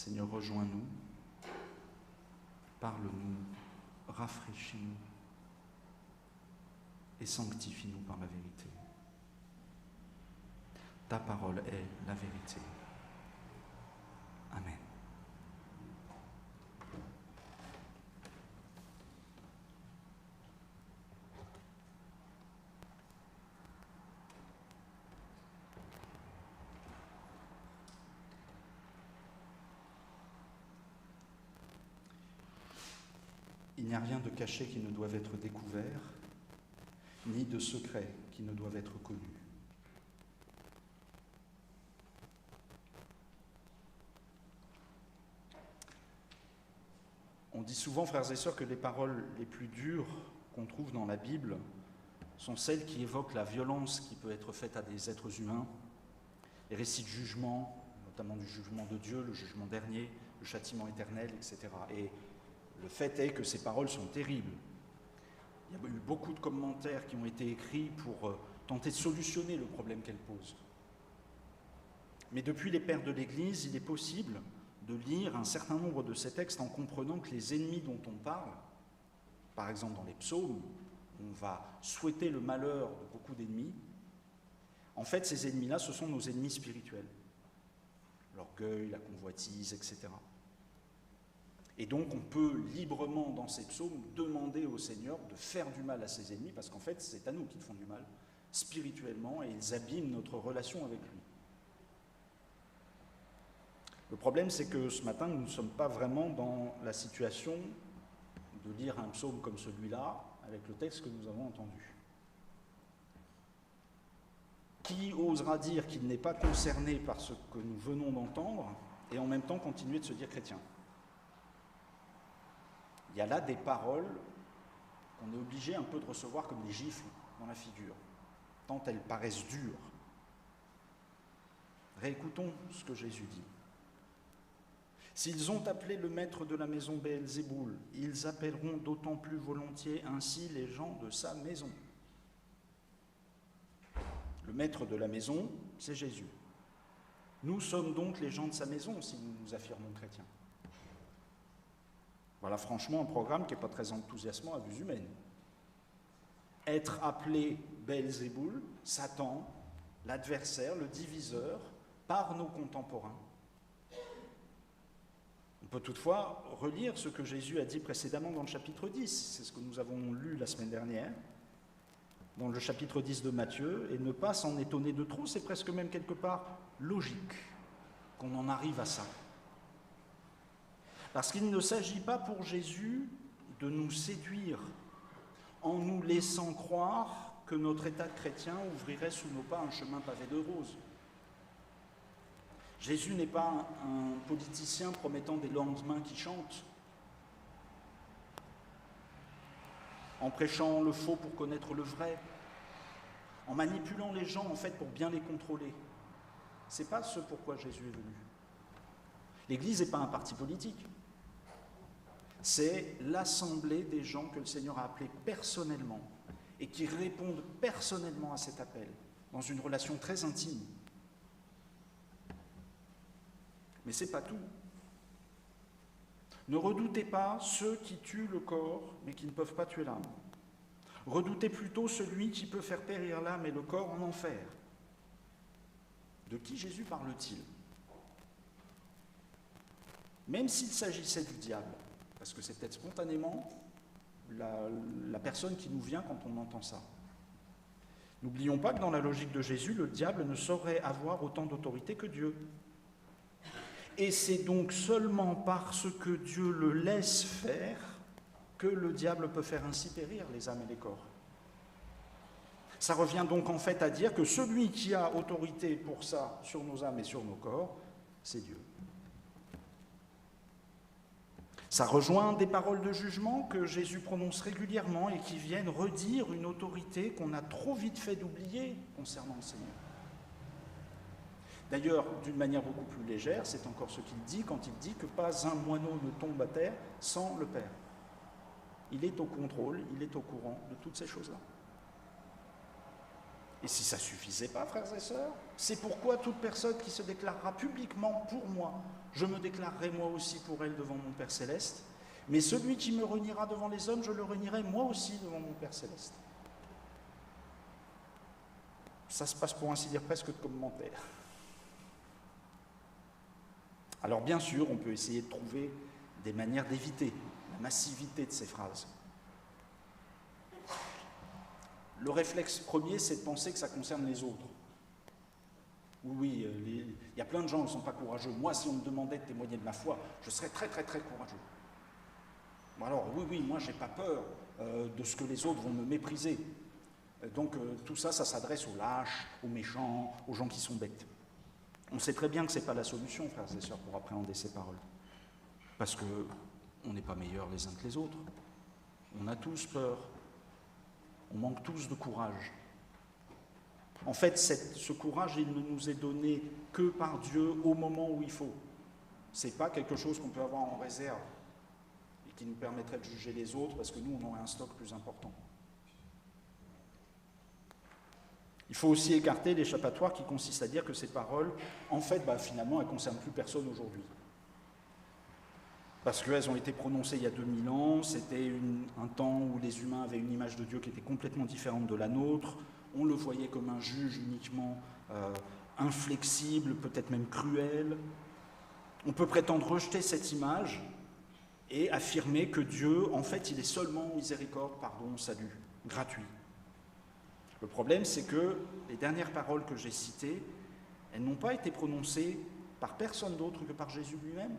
Seigneur, rejoins-nous, parle-nous, rafraîchis-nous et sanctifie-nous par la vérité. Ta parole est la vérité. Amen. Il n'y a rien de caché qui ne doive être découvert, ni de secret qui ne doive être connu. On dit souvent, frères et sœurs, que les paroles les plus dures qu'on trouve dans la Bible sont celles qui évoquent la violence qui peut être faite à des êtres humains, les récits de jugement, notamment du jugement de Dieu, le jugement dernier, le châtiment éternel, etc. Et le fait est que ces paroles sont terribles. Il y a eu beaucoup de commentaires qui ont été écrits pour tenter de solutionner le problème qu'elles posent. Mais depuis les pères de l'Église, il est possible de lire un certain nombre de ces textes en comprenant que les ennemis dont on parle, par exemple dans les psaumes, on va souhaiter le malheur de beaucoup d'ennemis, en fait ces ennemis-là, ce sont nos ennemis spirituels. L'orgueil, la convoitise, etc. Et donc on peut librement dans ces psaumes demander au Seigneur de faire du mal à ses ennemis, parce qu'en fait c'est à nous qu'ils font du mal, spirituellement, et ils abîment notre relation avec lui. Le problème, c'est que ce matin, nous ne sommes pas vraiment dans la situation de lire un psaume comme celui-là, avec le texte que nous avons entendu. Qui osera dire qu'il n'est pas concerné par ce que nous venons d'entendre, et en même temps continuer de se dire chrétien ? Il y a là des paroles qu'on est obligé un peu de recevoir comme des gifles dans la figure, tant elles paraissent dures. Réécoutons ce que Jésus dit. S'ils ont appelé le maître de la maison Béelzéboul, ils appelleront d'autant plus volontiers ainsi les gens de sa maison. Le maître de la maison, c'est Jésus. Nous sommes donc les gens de sa maison si nous nous affirmons chrétiens. Voilà franchement un programme qui n'est pas très enthousiasmant à vue humaine. Être appelé Béelzéboul, Satan, l'adversaire, le diviseur, par nos contemporains. On peut toutefois relire ce que Jésus a dit précédemment dans le chapitre 10, c'est ce que nous avons lu la semaine dernière, dans le chapitre 10 de Matthieu, et ne pas s'en étonner de trop, c'est presque même quelque part logique qu'on en arrive à ça. Parce qu'il ne s'agit pas pour Jésus de nous séduire en nous laissant croire que notre état de chrétien ouvrirait sous nos pas un chemin pavé de roses. Jésus n'est pas un politicien promettant des lendemains qui chantent, en prêchant le faux pour connaître le vrai, en manipulant les gens en fait pour bien les contrôler. Ce n'est pas ce pourquoi Jésus est venu. L'Église n'est pas un parti politique. C'est l'assemblée des gens que le Seigneur a appelés personnellement et qui répondent personnellement à cet appel, dans une relation très intime. Mais ce n'est pas tout. Ne redoutez pas ceux qui tuent le corps, mais qui ne peuvent pas tuer l'âme. Redoutez plutôt celui qui peut faire périr l'âme et le corps en enfer. De qui Jésus parle-t-il ? Même s'il s'agissait du diable, parce que c'est peut-être spontanément la personne qui nous vient quand on entend ça. N'oublions pas que dans la logique de Jésus, le diable ne saurait avoir autant d'autorité que Dieu. Et c'est donc seulement parce que Dieu le laisse faire que le diable peut faire ainsi périr les âmes et les corps. Ça revient donc en fait à dire que celui qui a autorité pour ça sur nos âmes et sur nos corps, c'est Dieu. Ça rejoint des paroles de jugement que Jésus prononce régulièrement et qui viennent redire une autorité qu'on a trop vite fait d'oublier concernant le Seigneur. D'ailleurs, d'une manière beaucoup plus légère, c'est encore ce qu'il dit quand il dit que pas un moineau ne tombe à terre sans le Père. Il est au contrôle, il est au courant de toutes ces choses-là. Et si ça ne suffisait pas, frères et sœurs, c'est pourquoi toute personne qui se déclarera publiquement pour moi, je me déclarerai moi aussi pour elle devant mon Père Céleste, mais celui qui me reniera devant les hommes, je le renierai moi aussi devant mon Père Céleste. Ça se passe pour ainsi dire presque de commentaire. Alors bien sûr, on peut essayer de trouver des manières d'éviter la massivité de ces phrases. Le réflexe premier, c'est de penser que ça concerne les autres. Oui, il y a plein de gens qui ne sont pas courageux. Moi, si on me demandait de témoigner de ma foi, je serais très, très, très courageux. Bon, alors, oui, moi, je n'ai pas peur de ce que les autres vont me mépriser. Donc, tout ça, ça s'adresse aux lâches, aux méchants, aux gens qui sont bêtes. On sait très bien que ce n'est pas la solution, frères et sœurs, pour appréhender ces paroles. Parce qu'on n'est pas meilleurs les uns que les autres. On a tous peur. On manque tous de courage. En fait, ce courage, il ne nous est donné que par Dieu au moment où il faut. Ce n'est pas quelque chose qu'on peut avoir en réserve et qui nous permettrait de juger les autres parce que nous, on aurait un stock plus important. Il faut aussi écarter l'échappatoire qui consiste à dire que ces paroles, en fait, finalement, elles ne concernent plus personne aujourd'hui. Parce qu'elles ont été prononcées il y a 2000 ans, c'était un temps où les humains avaient une image de Dieu qui était complètement différente de la nôtre, on le voyait comme un juge uniquement inflexible, peut-être même cruel. On peut prétendre rejeter cette image et affirmer que Dieu, en fait, il est seulement miséricorde, pardon, salut, gratuit. Le problème, c'est que les dernières paroles que j'ai citées, elles n'ont pas été prononcées par personne d'autre que par Jésus lui-même.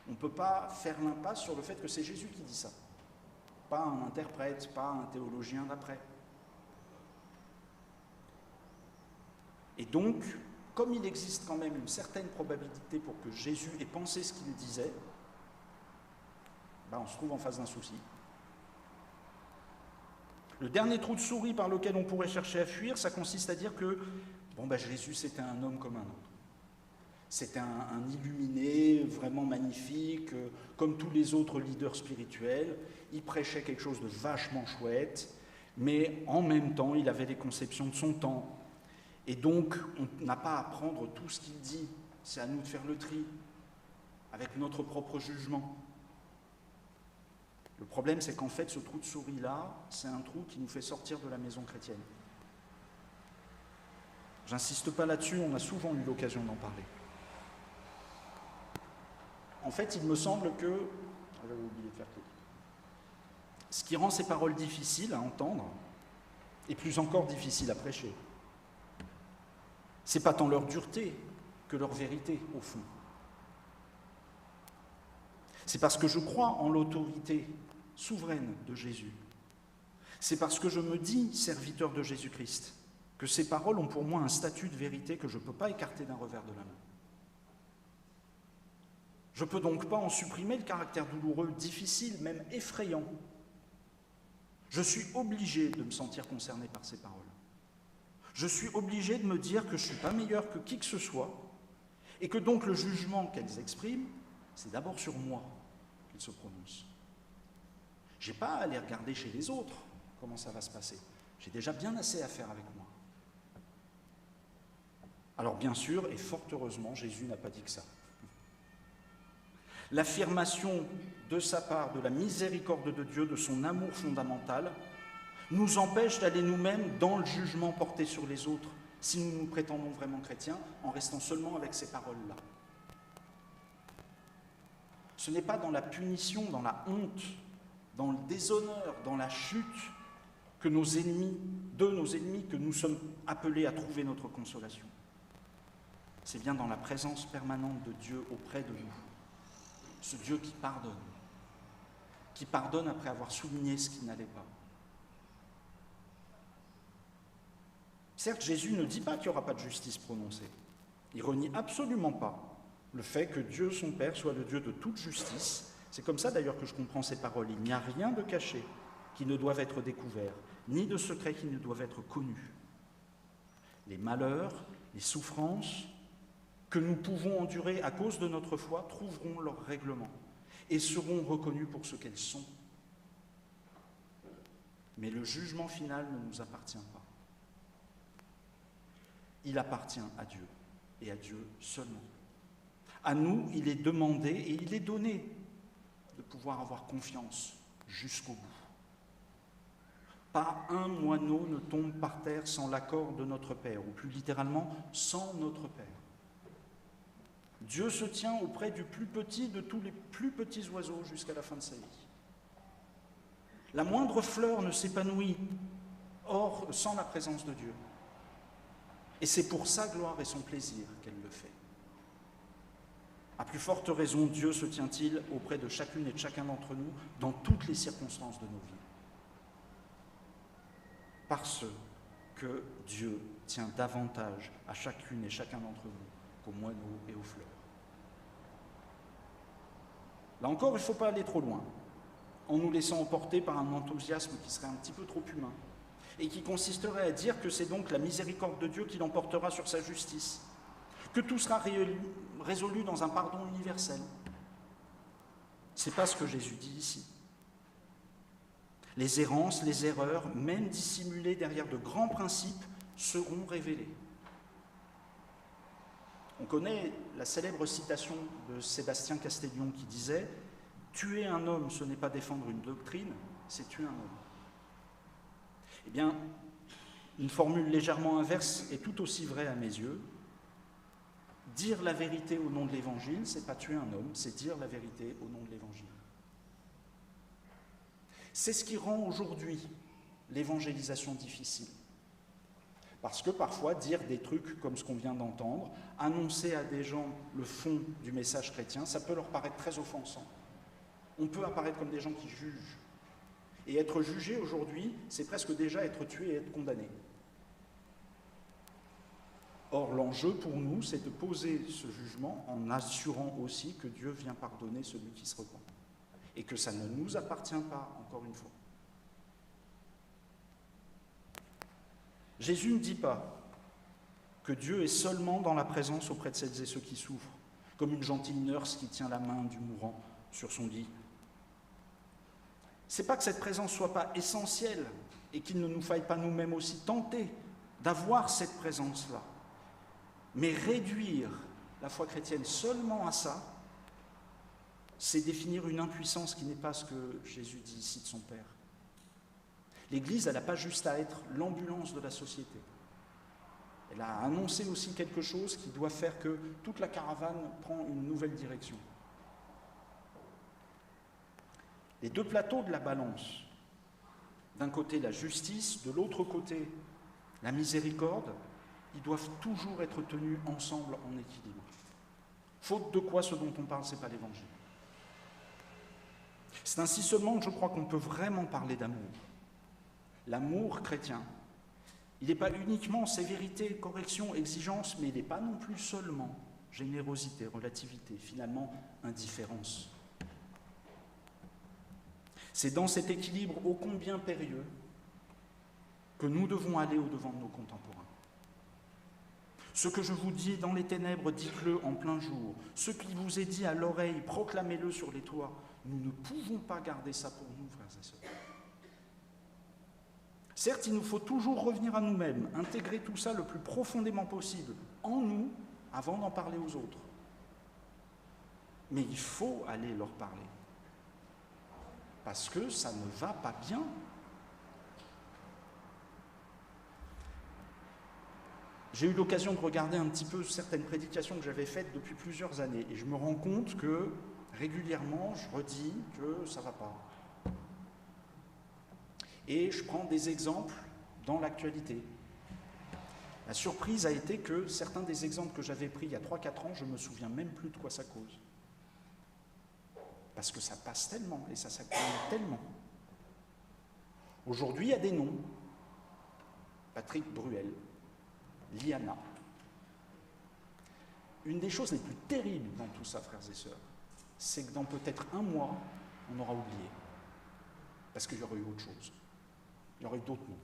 On ne peut pas faire l'impasse sur le fait que c'est Jésus qui dit ça. Pas un interprète, pas un théologien d'après. Et donc, comme il existe quand même une certaine probabilité pour que Jésus ait pensé ce qu'il disait, on se trouve en face d'un souci. Le dernier trou de souris par lequel on pourrait chercher à fuir, ça consiste à dire que Jésus c'était un homme comme un autre. C'était un illuminé, vraiment magnifique, comme tous les autres leaders spirituels. Il prêchait quelque chose de vachement chouette, mais en même temps, il avait des conceptions de son temps. Et donc, on n'a pas à prendre tout ce qu'il dit. C'est à nous de faire le tri, avec notre propre jugement. Le problème, c'est qu'en fait, ce trou de souris-là, c'est un trou qui nous fait sortir de la maison chrétienne. J'insiste pas là-dessus, on a souvent eu l'occasion d'en parler. En fait, il me semble que... J'avais oublié de faire clic. Ce qui rend ces paroles difficiles à entendre, et plus encore difficiles à prêcher, c'est pas tant leur dureté que leur vérité, au fond. C'est parce que je crois en l'autorité souveraine de Jésus. C'est parce que je me dis serviteur de Jésus-Christ que ces paroles ont pour moi un statut de vérité que je ne peux pas écarter d'un revers de la main. Je ne peux donc pas en supprimer le caractère douloureux, difficile, même effrayant. Je suis obligé de me sentir concerné par ces paroles. Je suis obligé de me dire que je ne suis pas meilleur que qui que ce soit et que donc le jugement qu'elles expriment, c'est d'abord sur moi qu'il se prononce. Je n'ai pas à aller regarder chez les autres comment ça va se passer. J'ai déjà bien assez à faire avec moi. Alors bien sûr, et fort heureusement, Jésus n'a pas dit que ça. L'affirmation de sa part de la miséricorde de Dieu, de son amour fondamental, nous empêche d'aller nous-mêmes dans le jugement porté sur les autres, si nous nous prétendons vraiment chrétiens, en restant seulement avec ces paroles-là. Ce n'est pas dans la punition, dans la honte, dans le déshonneur, dans la chute que nos ennemis, que nous sommes appelés à trouver notre consolation. C'est bien dans la présence permanente de Dieu auprès de nous. Ce Dieu qui pardonne après avoir souligné ce qui n'allait pas. Certes, Jésus ne dit pas qu'il n'y aura pas de justice prononcée. Il renie absolument pas le fait que Dieu, son Père, soit le Dieu de toute justice. C'est comme ça d'ailleurs que je comprends ces paroles. Il n'y a rien de caché qui ne doive être découvert, ni de secret qui ne doive être connu. Les malheurs, les souffrances que nous pouvons endurer à cause de notre foi trouveront leur règlement et seront reconnues pour ce qu'elles sont. Mais le jugement final ne nous appartient pas. Il appartient à Dieu, et à Dieu seulement. À nous, il est demandé et il est donné de pouvoir avoir confiance jusqu'au bout. Pas un moineau ne tombe par terre sans l'accord de notre Père, ou plus littéralement, sans notre Père. Dieu se tient auprès du plus petit de tous les plus petits oiseaux jusqu'à la fin de sa vie. La moindre fleur ne s'épanouit sans la présence de Dieu. Et c'est pour sa gloire et son plaisir qu'elle le fait. À plus forte raison, Dieu se tient-il auprès de chacune et de chacun d'entre nous dans toutes les circonstances de nos vies. Parce que Dieu tient davantage à chacune et chacun d'entre nous qu'aux moineaux et aux fleurs. Là encore, il ne faut pas aller trop loin, en nous laissant emporter par un enthousiasme qui serait un petit peu trop humain, et qui consisterait à dire que c'est donc la miséricorde de Dieu qui l'emportera sur sa justice, que tout sera résolu dans un pardon universel. Ce n'est pas ce que Jésus dit ici. Les errances, les erreurs, même dissimulées derrière de grands principes, seront révélées. On connaît la célèbre citation de Sébastien Castellion qui disait « Tuer un homme, ce n'est pas défendre une doctrine, c'est tuer un homme ». Eh bien, une formule légèrement inverse est tout aussi vraie à mes yeux. Dire la vérité au nom de l'Évangile, c'est pas tuer un homme, c'est dire la vérité au nom de l'Évangile. C'est ce qui rend aujourd'hui l'évangélisation difficile. Parce que parfois, dire des trucs comme ce qu'on vient d'entendre, annoncer à des gens le fond du message chrétien, ça peut leur paraître très offensant. On peut apparaître comme des gens qui jugent. Et être jugé aujourd'hui, c'est presque déjà être tué et être condamné. Or, l'enjeu pour nous, c'est de poser ce jugement en assurant aussi que Dieu vient pardonner celui qui se repent. Et que ça ne nous appartient pas, encore une fois. Jésus ne dit pas que Dieu est seulement dans la présence auprès de celles et ceux qui souffrent, comme une gentille nurse qui tient la main du mourant sur son lit. C'est pas que cette présence ne soit pas essentielle et qu'il ne nous faille pas nous-mêmes aussi tenter d'avoir cette présence-là. Mais réduire la foi chrétienne seulement à ça, c'est définir une impuissance qui n'est pas ce que Jésus dit ici de son Père. L'Église, elle n'a pas juste à être l'ambulance de la société. Elle a annoncé aussi quelque chose qui doit faire que toute la caravane prend une nouvelle direction. Les deux plateaux de la balance, d'un côté la justice, de l'autre côté la miséricorde, ils doivent toujours être tenus ensemble en équilibre. Faute de quoi, ce dont on parle, ce n'est pas l'Évangile. C'est ainsi seulement que je crois qu'on peut vraiment parler d'amour. L'amour chrétien, il n'est pas uniquement sévérité, correction, exigence, mais il n'est pas non plus seulement générosité, relativité, finalement indifférence. C'est dans cet équilibre ô combien périlleux que nous devons aller au-devant de nos contemporains. Ce que je vous dis dans les ténèbres, dites-le en plein jour. Ce qui vous est dit à l'oreille, proclamez-le sur les toits. Nous ne pouvons pas garder ça pour nous, frères et sœurs. Certes, il nous faut toujours revenir à nous-mêmes, intégrer tout ça le plus profondément possible en nous avant d'en parler aux autres. Mais il faut aller leur parler. Parce que ça ne va pas bien. J'ai eu l'occasion de regarder un petit peu certaines prédications que j'avais faites depuis plusieurs années et je me rends compte que régulièrement, je redis que ça ne va pas. Et je prends des exemples dans l'actualité. La surprise a été que certains des exemples que j'avais pris il y a 3-4 ans, je ne me souviens même plus de quoi ça cause. Parce que ça passe tellement et ça s'accumule tellement. Aujourd'hui, il y a des noms. Patrick Bruel, Liana. Une des choses les plus terribles dans tout ça, frères et sœurs, c'est que dans peut-être un mois, on aura oublié. Parce qu'il y aurait eu autre chose. Il y aurait eu d'autres noms.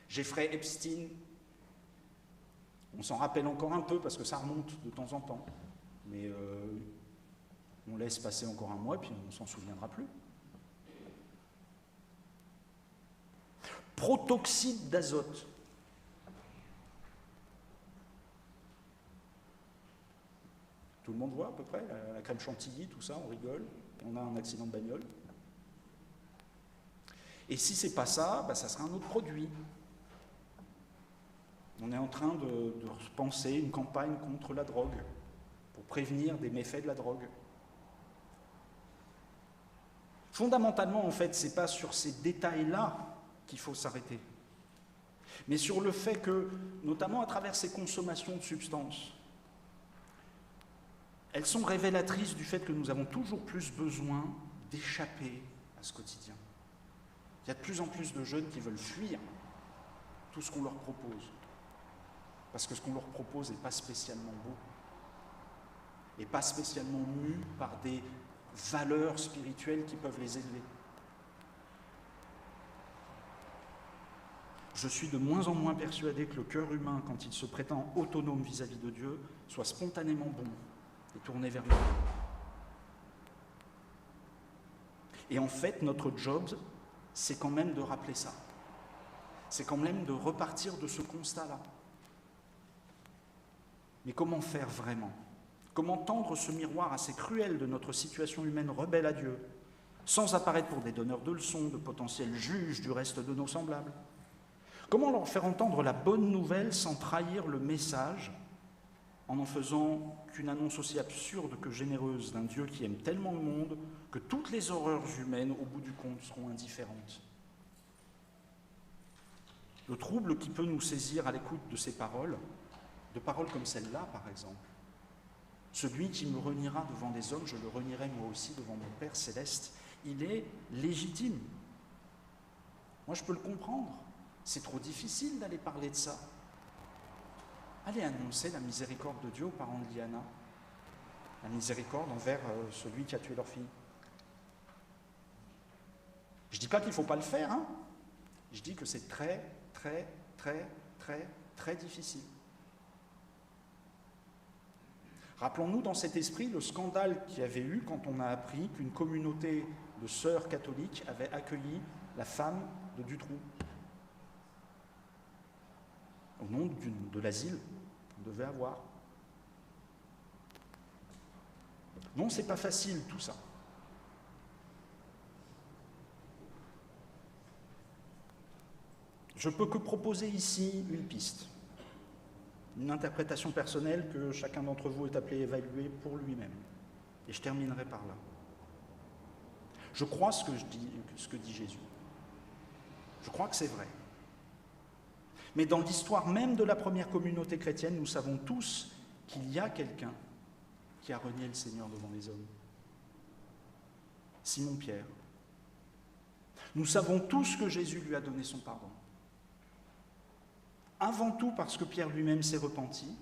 Jeffrey Epstein, on s'en rappelle encore un peu parce que ça remonte de temps en temps. Mais on laisse passer encore un mois, puis on ne s'en souviendra plus. protoxyde d'azote. Tout le monde voit à peu près, la crème chantilly, tout ça, on rigole, on a un accident de bagnole. Et si c'est pas ça, ça sera un autre produit. On est en train de penser une campagne contre la drogue, pour prévenir des méfaits de la drogue. Fondamentalement, en fait, c'est pas sur ces détails-là qu'il faut s'arrêter, mais sur le fait que, notamment à travers ces consommations de substances, elles sont révélatrices du fait que nous avons toujours plus besoin d'échapper à ce quotidien. Il y a de plus en plus de jeunes qui veulent fuir tout ce qu'on leur propose, parce que ce qu'on leur propose n'est pas spécialement beau, et pas spécialement mu par des valeurs spirituelles qui peuvent les élever. Je suis de moins en moins persuadé que le cœur humain, quand il se prétend autonome vis-à-vis de Dieu, soit spontanément bon et tourné vers lui. Et en fait, notre job, c'est quand même de rappeler ça. C'est quand même de repartir de ce constat-là. Mais comment faire vraiment ? Comment tendre ce miroir assez cruel de notre situation humaine rebelle à Dieu, sans apparaître pour des donneurs de leçons, de potentiels juges du reste de nos semblables ? Comment leur faire entendre la bonne nouvelle sans trahir le message, en n'en faisant qu'une annonce aussi absurde que généreuse d'un Dieu qui aime tellement le monde que toutes les horreurs humaines, au bout du compte, seront indifférentes ? Le trouble qui peut nous saisir à l'écoute de ces paroles, de paroles comme celle-là par exemple, celui qui me reniera devant les hommes, je le renierai moi aussi devant mon Père céleste, il est légitime. Moi je peux le comprendre, c'est trop difficile d'aller parler de ça. Allez annoncer la miséricorde de Dieu aux parents de Liana, la miséricorde envers celui qui a tué leur fille. Je ne dis pas qu'il ne faut pas le faire, hein. Je dis que c'est très, très, très, très, très difficile. Rappelons-nous dans cet esprit le scandale qu'il y avait eu quand on a appris qu'une communauté de sœurs catholiques avait accueilli la femme de Dutroux au nom de l'asile qu'on devait avoir. Non, c'est pas facile tout ça. Je peux que proposer ici une piste, une interprétation personnelle que chacun d'entre vous est appelé à évaluer pour lui-même. Et je terminerai par là. Je crois ce que dit Jésus. Je crois que c'est vrai. Mais dans l'histoire même de la première communauté chrétienne, nous savons tous qu'il y a quelqu'un qui a renié le Seigneur devant les hommes. Simon-Pierre. Nous savons tous que Jésus lui a donné son pardon. Avant tout parce que Pierre lui-même s'est repenti,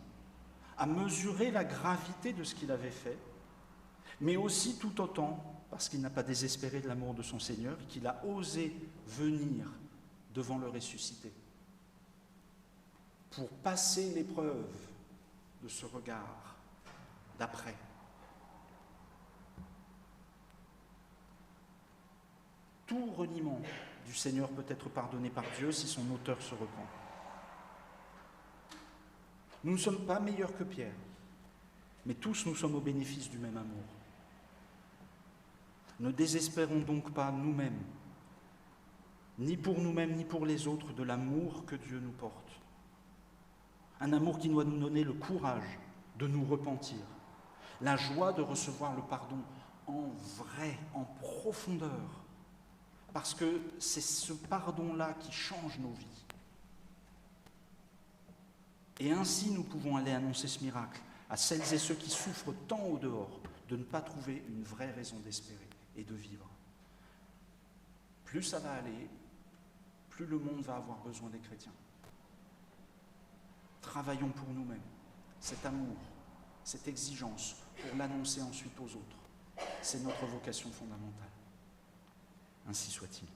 a mesuré la gravité de ce qu'il avait fait, mais aussi tout autant parce qu'il n'a pas désespéré de l'amour de son Seigneur et qu'il a osé venir devant le ressuscité pour passer l'épreuve de ce regard d'après. Tout reniement du Seigneur peut être pardonné par Dieu si son auteur se repent. Nous ne sommes pas meilleurs que Pierre, mais tous nous sommes au bénéfice du même amour. Ne désespérons donc pas nous-mêmes, ni pour nous-mêmes, ni pour les autres, de l'amour que Dieu nous porte. Un amour qui doit nous donner le courage de nous repentir, la joie de recevoir le pardon en vrai, en profondeur, parce que c'est ce pardon-là qui change nos vies. Et ainsi, nous pouvons aller annoncer ce miracle à celles et ceux qui souffrent tant au dehors de ne pas trouver une vraie raison d'espérer et de vivre. Plus ça va aller, plus le monde va avoir besoin des chrétiens. Travaillons pour nous-mêmes cet amour, cette exigence pour l'annoncer ensuite aux autres. C'est notre vocation fondamentale. Ainsi soit-il.